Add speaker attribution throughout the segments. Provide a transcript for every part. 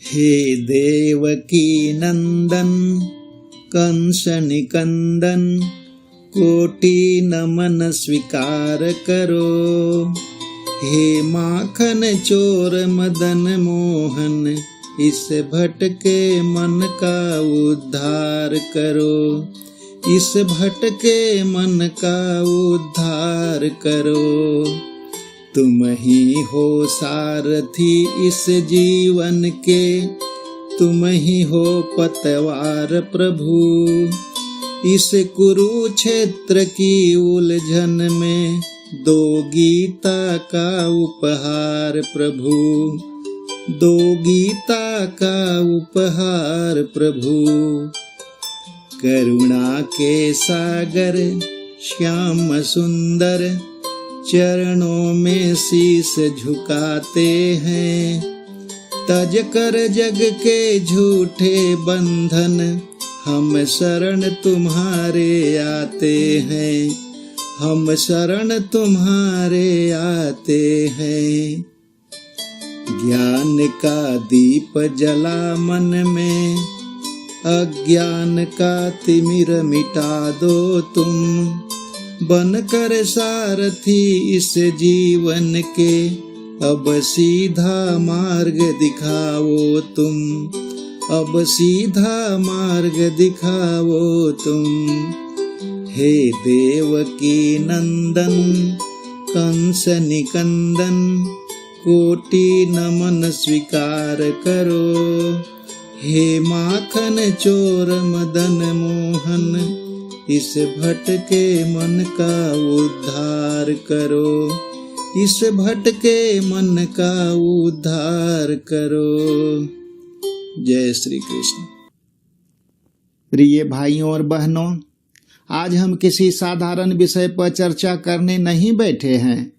Speaker 1: हे देवकी नंदन कंस निकंदन, कोटि नमन स्वीकार करो। हे माखन चोर मदन मोहन, इस भटके मन का उद्धार करो। इस भटके मन का उद्धार करो। तुम ही हो सारथी इस जीवन के, तुम ही हो पतवार प्रभु। इस कुरुक्षेत्र की उलझन में दो गीता का उपहार प्रभु। दो गीता का उपहार प्रभु। करुणा के सागर श्याम सुंदर, चरणों में शीस झुकाते हैं। तज कर जग के झूठे बंधन, हम शरण तुम्हारे आते हैं। हम शरण तुम्हारे आते हैं। ज्ञान का दीप जला मन में, अज्ञान का तिमिर मिटा दो तुम। बनकर सारथी इस जीवन के, अब सीधा मार्ग दिखाओ तुम। अब सीधा मार्ग दिखाओ तुम। हे देवकी नंदन कंस निकंदन, कोटि नमन स्वीकार करो। हे माखन चोर मदन मोहन, इस भटके मन का उद्धार करो। इस भटके मन का उद्धार करो। जय श्री कृष्ण। प्रिय भाइयों और बहनों, आज हम किसी साधारण विषय पर चर्चा करने नहीं बैठे हैं।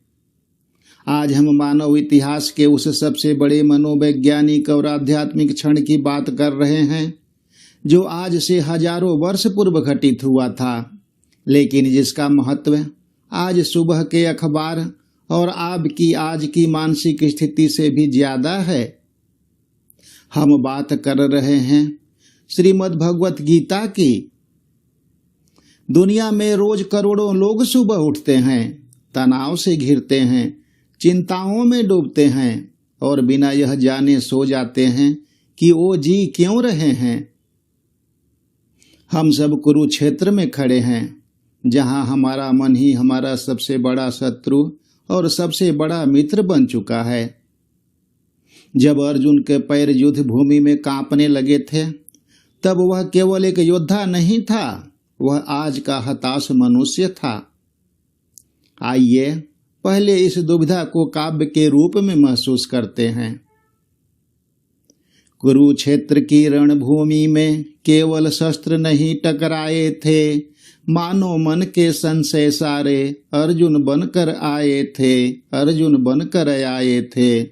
Speaker 1: आज हम मानव इतिहास के उस सबसे बड़े मनोवैज्ञानिक और आध्यात्मिक क्षण की बात कर रहे हैं जो आज से हजारों वर्ष पूर्व घटित हुआ था, लेकिन जिसका महत्व आज सुबह के अखबार और आपकी आज की मानसिक स्थिति से भी ज्यादा है। हम बात कर रहे हैं श्रीमद् भगवत गीता की। दुनिया में रोज करोड़ों लोग सुबह उठते हैं, तनाव से घिरते हैं, चिंताओं में डूबते हैं और बिना यह जाने सो जाते हैं कि वो जी क्यों रहे हैं। हम सब कुरुक्षेत्र में खड़े हैं, जहां हमारा मन ही हमारा सबसे बड़ा शत्रु और सबसे बड़ा मित्र बन चुका है। जब अर्जुन के पैर युद्ध भूमि में कांपने लगे थे, तब वह केवल एक योद्धा नहीं था, वह आज का हताश मनुष्य था। आइए पहले इस दुविधा को काव्य के रूप में महसूस करते हैं। कुरुक्षेत्र की रणभूमि में केवल शस्त्र नहीं टकराए थे, मानो मन के संशय सारे अर्जुन बनकर आए थे। अर्जुन बनकर आए थे।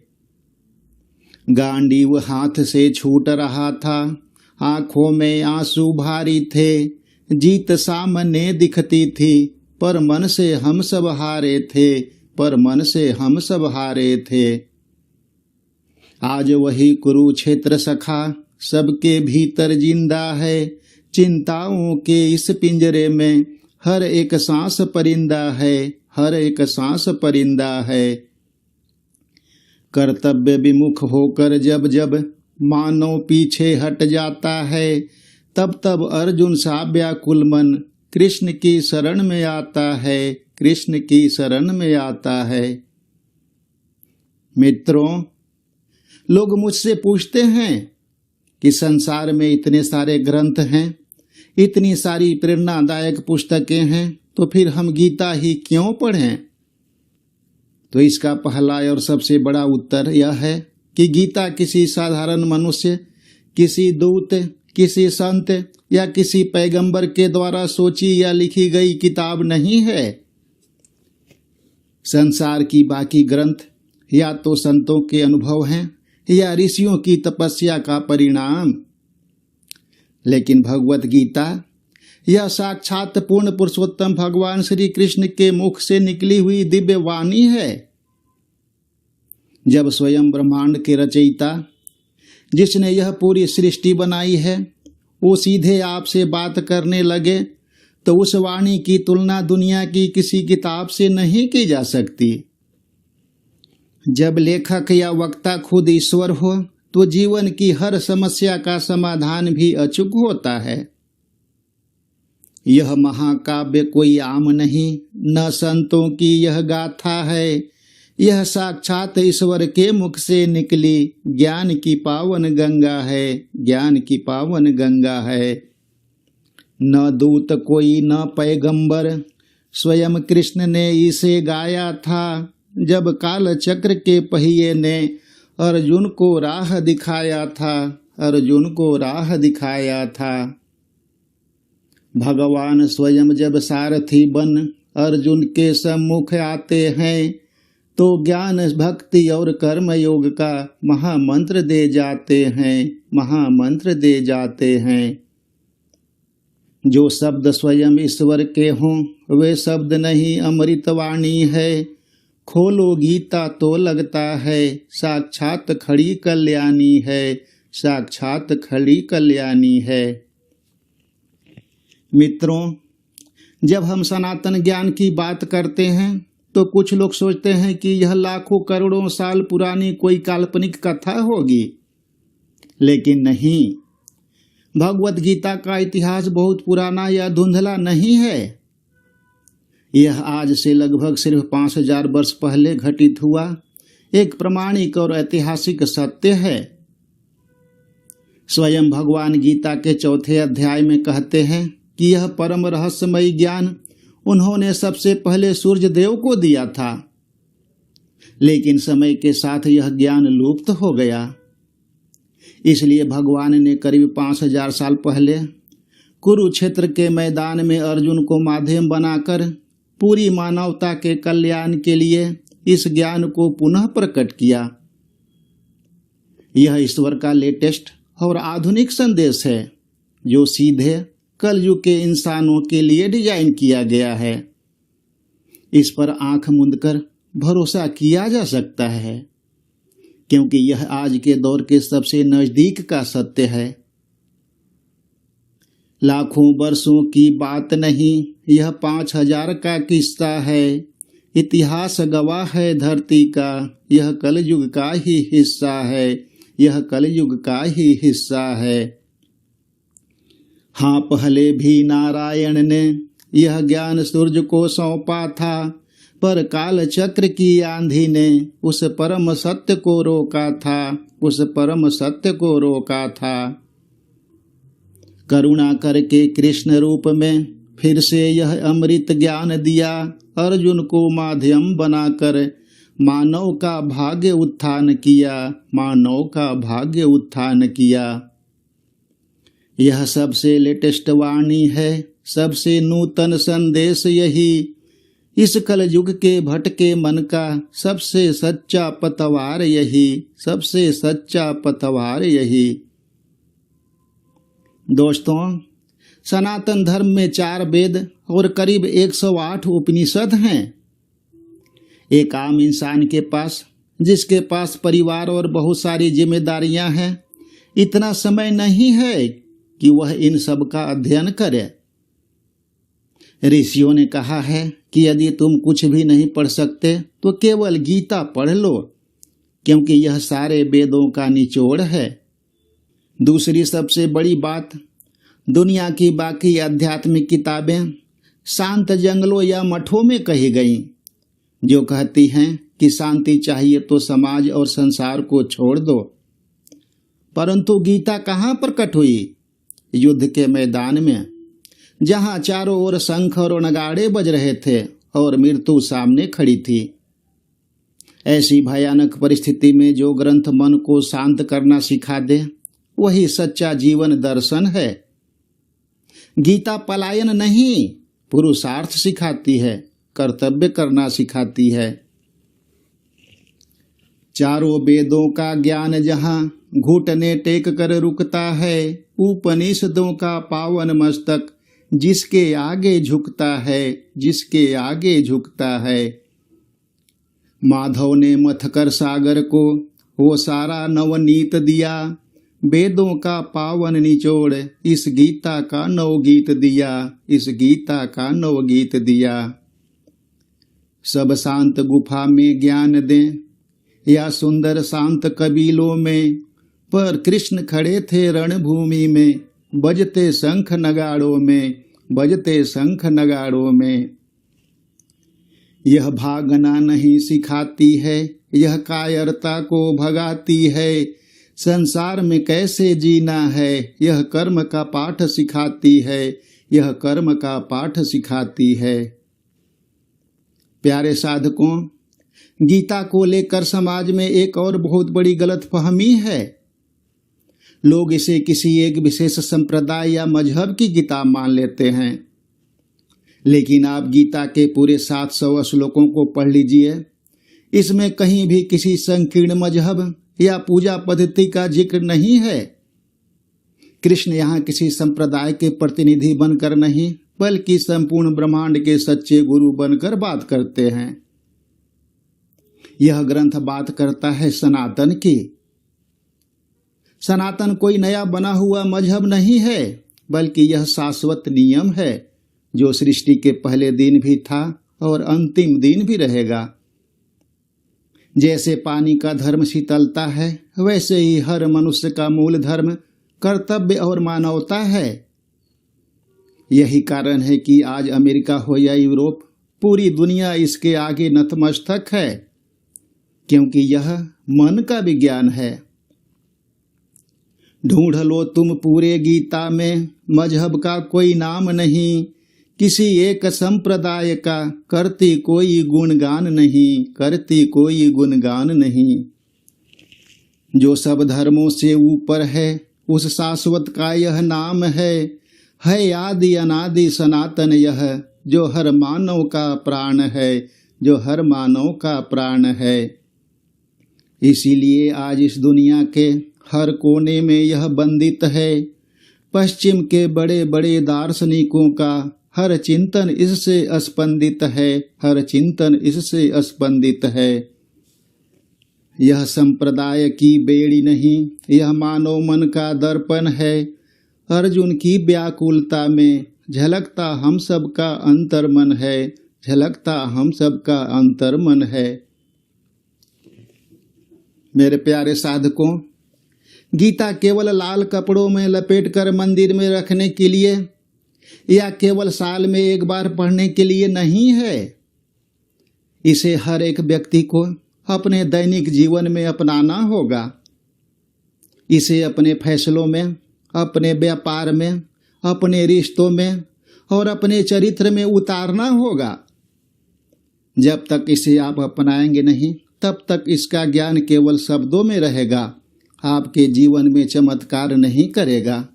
Speaker 1: गांडीव हाथ से छूट रहा था, आंखों में आंसू भारी थे। जीत सामने दिखती थी, पर मन से हम सब हारे थे। पर मन से हम सब हारे थे। आज वही कुरुक्षेत्र सखा सबके भीतर जिंदा है। चिंताओं के इस पिंजरे में हर एक सांस परिंदा है। हर एक सांस परिंदा है। कर्तव्य विमुख होकर जब जब मानव पीछे हट जाता है, तब तब अर्जुन सा व्याकुल मन कृष्ण की शरण में आता है। कृष्ण की शरण में आता है। मित्रों, लोग मुझसे पूछते हैं कि संसार में इतने सारे ग्रंथ हैं, इतनी सारी प्रेरणादायक पुस्तकें हैं, तो फिर हम गीता ही क्यों पढ़ें? तो इसका पहला और सबसे बड़ा उत्तर यह है कि गीता किसी साधारण मनुष्य, किसी दूत, किसी संत या किसी पैगंबर के द्वारा सोची या लिखी गई किताब नहीं है। संसार की बाकी ग्रंथ या तो संतों के अनुभव हैं या ऋषियों की तपस्या का परिणाम, लेकिन भगवत गीता यह साक्षात पूर्ण पुरुषोत्तम भगवान श्री कृष्ण के मुख से निकली हुई दिव्य वाणी है। जब स्वयं ब्रह्मांड के रचयिता जिसने यह पूरी सृष्टि बनाई है वो सीधे आपसे बात करने लगे तो उस वाणी की तुलना दुनिया की किसी किताब से नहीं की जा सकती। जब लेखक या वक्ता खुद ईश्वर हो तो जीवन की हर समस्या का समाधान भी अचूक होता है। यह महाकाव्य कोई आम नहीं, न संतों की यह गाथा है, यह साक्षात ईश्वर के मुख से निकली ज्ञान की पावन गंगा है, ज्ञान की पावन गंगा है। न दूत कोई न पैगंबर, स्वयं कृष्ण ने इसे गाया था, जब काल चक्र के पहिए ने अर्जुन को राह दिखाया था, अर्जुन को राह दिखाया था। भगवान स्वयं जब सारथी बन अर्जुन के सम्मुख आते हैं तो ज्ञान भक्ति और कर्म योग का महामंत्र दे जाते हैं, महामंत्र दे जाते हैं। जो शब्द स्वयं ईश्वर के हों वे शब्द नहीं अमृतवाणी है, खोलो गीता तो लगता है साक्षात खड़ी कल्याणी है, साक्षात खड़ी कल्याणी है। मित्रों, जब हम सनातन ज्ञान की बात करते हैं तो कुछ लोग सोचते हैं कि यह लाखों करोड़ों साल पुरानी कोई काल्पनिक कथा होगी, लेकिन नहीं। भगवत गीता का इतिहास बहुत पुराना या धुंधला नहीं है। यह आज से लगभग सिर्फ 5000 वर्ष पहले घटित हुआ एक प्रामाणिक और ऐतिहासिक सत्य है। स्वयं भगवान गीता के 4 अध्याय में कहते हैं कि यह परम रहस्यमयी ज्ञान उन्होंने सबसे पहले सूर्य देव को दिया था, लेकिन समय के साथ यह ज्ञान लुप्त हो गया। इसलिए भगवान ने करीब 5000 साल पहले कुरुक्षेत्र के मैदान में अर्जुन को माध्यम बनाकर पूरी मानवता के कल्याण के लिए इस ज्ञान को पुनः प्रकट किया। यह ईश्वर का लेटेस्ट और आधुनिक संदेश है जो सीधे कलयुग के इंसानों के लिए डिजाइन किया गया है। इस पर आंख मूंदकर भरोसा किया जा सकता है क्योंकि यह आज के दौर के सबसे नजदीक का सत्य है। लाखों वर्षों की बात नहीं, यह 5000 का किस्सा है। इतिहास गवाह है धरती का, यह कलयुग का ही हिस्सा है, यह कलयुग का ही हिस्सा है। हाँ, पहले भी नारायण ने यह ज्ञान सूर्य को सौंपा था, पर काल चक्र की आंधी ने उस परम सत्य को रोका था, उस परम सत्य को रोका था। करुणा करके कृष्ण रूप में फिर से यह अमृत ज्ञान दिया, अर्जुन को माध्यम बनाकर मानव का भाग्य उत्थान किया, मानव का भाग्य उत्थान किया। यह सबसे लेटेस्ट वाणी है, सबसे नूतन संदेश यही इस कलयुग के भटके मन का सबसे सच्चा पतवार यही, सबसे सच्चा पतवार यही। दोस्तों, सनातन धर्म में 4 वेद और करीब 108 उपनिषद हैं। एक आम इंसान के पास, जिसके पास परिवार और बहुत सारी जिम्मेदारियां हैं, इतना समय नहीं है कि वह इन सब का अध्ययन करे। ऋषियों ने कहा है कि यदि तुम कुछ भी नहीं पढ़ सकते तो केवल गीता पढ़ लो, क्योंकि यह सारे वेदों का निचोड़ है। दूसरी सबसे बड़ी बात, दुनिया की बाकी आध्यात्मिक किताबें शांत जंगलों या मठों में कही गईं, जो कहती हैं कि शांति चाहिए तो समाज और संसार को छोड़ दो। परंतु गीता कहाँ प्रकट हुई? युद्ध के मैदान में, जहाँ चारों ओर शंख और नगाड़े बज रहे थे और मृत्यु सामने खड़ी थी। ऐसी भयानक परिस्थिति में जो ग्रंथ मन को शांत करना सिखा दे, वही सच्चा जीवन दर्शन है। गीता पलायन नहीं, पुरुषार्थ सिखाती है, कर्तव्य करना सिखाती है। चारों वेदों का ज्ञान जहाँ घुटने टेक कर रुकता है, उपनिषदों का पावन मस्तक जिसके आगे झुकता है, जिसके आगे झुकता है। माधव ने मथकर सागर को वो सारा नवनीत दिया, वेदों का पावन निचोड़, इस गीता का नवगीत दिया, इस गीता का नवगीत दिया। सब शांत गुफा में ज्ञान दें या सुंदर शांत कबीलों में, पर कृष्ण खड़े थे रणभूमि में, बजते शंख नगाड़ों में, बजते शंख नगाड़ों में। यह भागना नहीं सिखाती है, यह कायरता को भगाती है, संसार में कैसे जीना है, यह कर्म का पाठ सिखाती है, यह कर्म का पाठ सिखाती है। प्यारे साधकों, गीता को लेकर समाज में एक और बहुत बड़ी गलतफहमी है। लोग इसे किसी एक विशेष संप्रदाय या मजहब की किताब मान लेते हैं, लेकिन आप गीता के पूरे 700 श्लोकों को पढ़ लीजिए। इसमें कहीं भी किसी संकीर्ण मजहब या पूजा पद्धति का जिक्र नहीं है। कृष्ण यहाँ किसी संप्रदाय के प्रतिनिधि बनकर नहीं, बल्कि संपूर्ण ब्रह्मांड के सच्चे गुरु बनकर बात करते हैं। यह ग्रंथ बात करता है सनातन की। सनातन कोई नया बना हुआ मजहब नहीं है, बल्कि यह शाश्वत नियम है जो सृष्टि के पहले दिन भी था और अंतिम दिन भी रहेगा। जैसे पानी का धर्म शीतलता है, वैसे ही हर मनुष्य का मूल धर्म कर्तव्य और मानवता है। यही कारण है कि आज अमेरिका हो या यूरोप, पूरी दुनिया इसके आगे नतमस्तक है, क्योंकि यह मन का विज्ञान है। ढूंढ लो तुम पूरे गीता में, मजहब का कोई नाम नहीं, किसी एक संप्रदाय का करती कोई गुणगान नहीं, करती कोई गुणगान नहीं। जो सब धर्मों से ऊपर है, उस शाश्वत का यह नाम है आदि अनादि सनातन यह, जो हर मानव का प्राण है, जो हर मानव का प्राण है। इसीलिए आज इस दुनिया के हर कोने में यह वंदित है। पश्चिम के बड़े बड़े दार्शनिकों का हर चिंतन इससे स्पंदित है, हर चिंतन इससे स्पंदित है। यह संप्रदाय की बेड़ी नहीं, यह मानव मन का दर्पण है। अर्जुन की व्याकुलता में झलकता हम सब का अंतर्मन है, झलकता हम सब का अंतर्मन है। मेरे प्यारे साधकों, गीता केवल लाल कपड़ों में लपेटकर मंदिर में रखने के लिए या केवल साल में एक बार पढ़ने के लिए नहीं है। इसे हर एक व्यक्ति को अपने दैनिक जीवन में अपनाना होगा। इसे अपने फैसलों में, अपने व्यापार में, अपने रिश्तों में और अपने चरित्र में उतारना होगा। जब तक इसे आप अपनाएंगे नहीं, तब तक इसका ज्ञान केवल शब्दों में रहेगा, आपके जीवन में चमत्कार नहीं करेगा।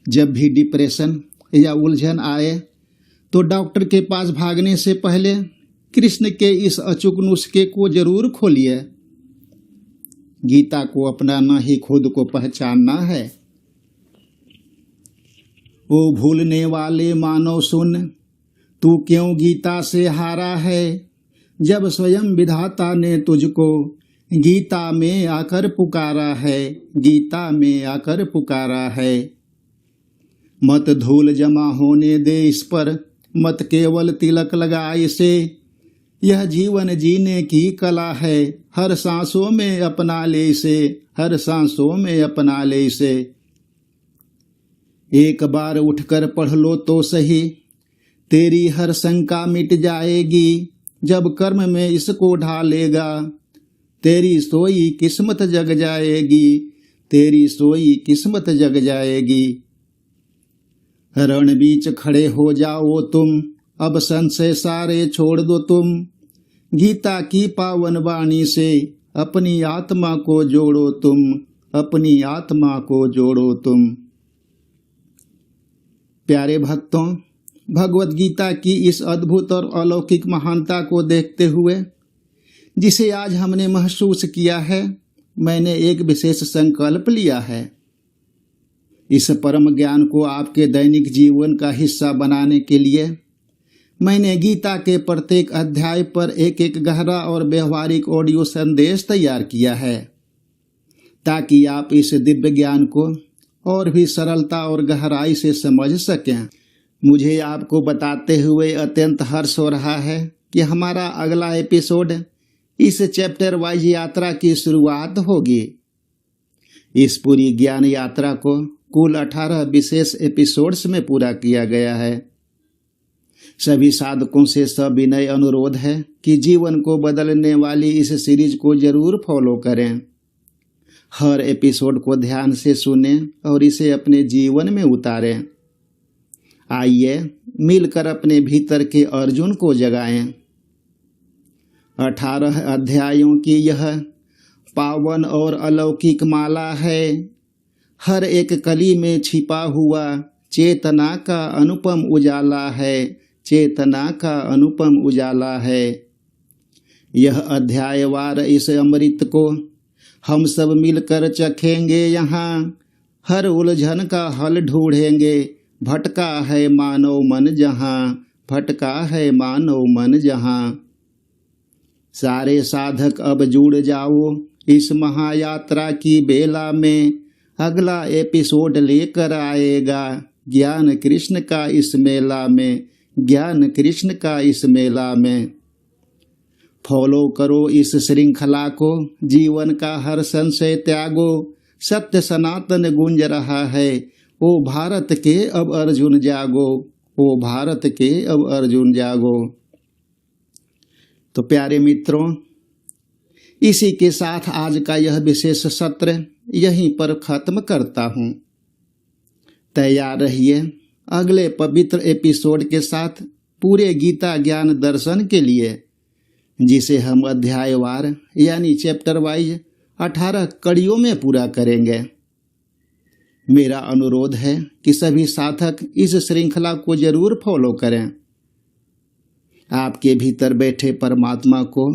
Speaker 1: जब भी डिप्रेशन या उलझन आए तो डॉक्टर के पास भागने से पहले कृष्ण के इस अचूक नुस्खे को जरूर खोलिए। गीता को अपनाना ही खुद को पहचानना है। ओ भूलने वाले मानव सुन, तू क्यों गीता से हारा है, जब स्वयं विधाता ने तुझको गीता में आकर पुकारा है, गीता में आकर पुकारा है। मत धूल जमा होने दे इस पर, मत केवल तिलक लगा इसे, यह जीवन जीने की कला है, हर सांसों में अपना ले इसे, हर सांसों में अपना ले इसे। एक बार उठकर पढ़ लो तो सही, तेरी हर शंका मिट जाएगी, जब कर्म में इसको ढालेगा, तेरी सोई किस्मत जग जाएगी, तेरी सोई किस्मत जग जाएगी। रण बीच खड़े हो जाओ तुम, अब संशय सारे छोड़ दो तुम, गीता की पावन वाणी से अपनी आत्मा को जोड़ो तुम, अपनी आत्मा को जोड़ो तुम। प्यारे भक्तों, भगवत गीता की इस अद्भुत और अलौकिक महानता को देखते हुए, जिसे आज हमने महसूस किया है, मैंने एक विशेष संकल्प लिया है। इस परम ज्ञान को आपके दैनिक जीवन का हिस्सा बनाने के लिए मैंने गीता के प्रत्येक अध्याय पर एक एक गहरा और व्यवहारिक ऑडियो संदेश तैयार किया है, ताकि आप इस दिव्य ज्ञान को और भी सरलता और गहराई से समझ सकें। मुझे आपको बताते हुए अत्यंत हर्ष हो रहा है कि हमारा अगला एपिसोड इस चैप्टर वाइज यात्रा की शुरुआत होगी। इस पूरी ज्ञान यात्रा को कुल 18 विशेष एपिसोड्स में पूरा किया गया है। सभी साधकों से सविनय अनुरोध है कि जीवन को बदलने वाली इस सीरीज को जरूर फॉलो करें। हर एपिसोड को ध्यान से सुनें और इसे अपने जीवन में उतारें। आइए मिलकर अपने भीतर के अर्जुन को जगाएं। 18 अध्यायों की यह पावन और अलौकिक माला है। हर एक कली में छिपा हुआ चेतना का अनुपम उजाला है, चेतना का अनुपम उजाला है। यह अध्यायवार इस अमृत को हम सब मिलकर चखेंगे। यहाँ हर उलझन का हल ढूंढेंगे। भटका है मानव मन जहाँ, भटका है मानव मन जहाँ। सारे साधक अब जुड़ जाओ इस महायात्रा की बेला में। अगला एपिसोड लेकर आएगा ज्ञान कृष्ण का इस मेला में, ज्ञान कृष्ण का इस मेला में। फॉलो करो इस श्रृंखला को, जीवन का हर संशय त्यागो। सत्य सनातन गूंज रहा है। ओ भारत के अब अर्जुन जागो, ओ भारत के अब अर्जुन जागो। तो प्यारे मित्रों, इसी के साथ आज का यह विशेष सत्र यहीं पर खत्म करता हूँ। तैयार रहिए अगले पवित्र एपिसोड के साथ पूरे गीता ज्ञान दर्शन के लिए, जिसे हम अध्यायवार यानी चैप्टर वाइज 18 कड़ियों में पूरा करेंगे। मेरा अनुरोध है कि सभी साधक इस श्रृंखला को जरूर फॉलो करें। आपके भीतर बैठे परमात्मा को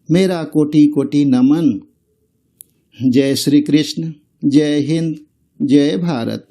Speaker 1: मेरा कोटि कोटि नमन। जय श्री कृष्ण, जय हिंद, जय भारत।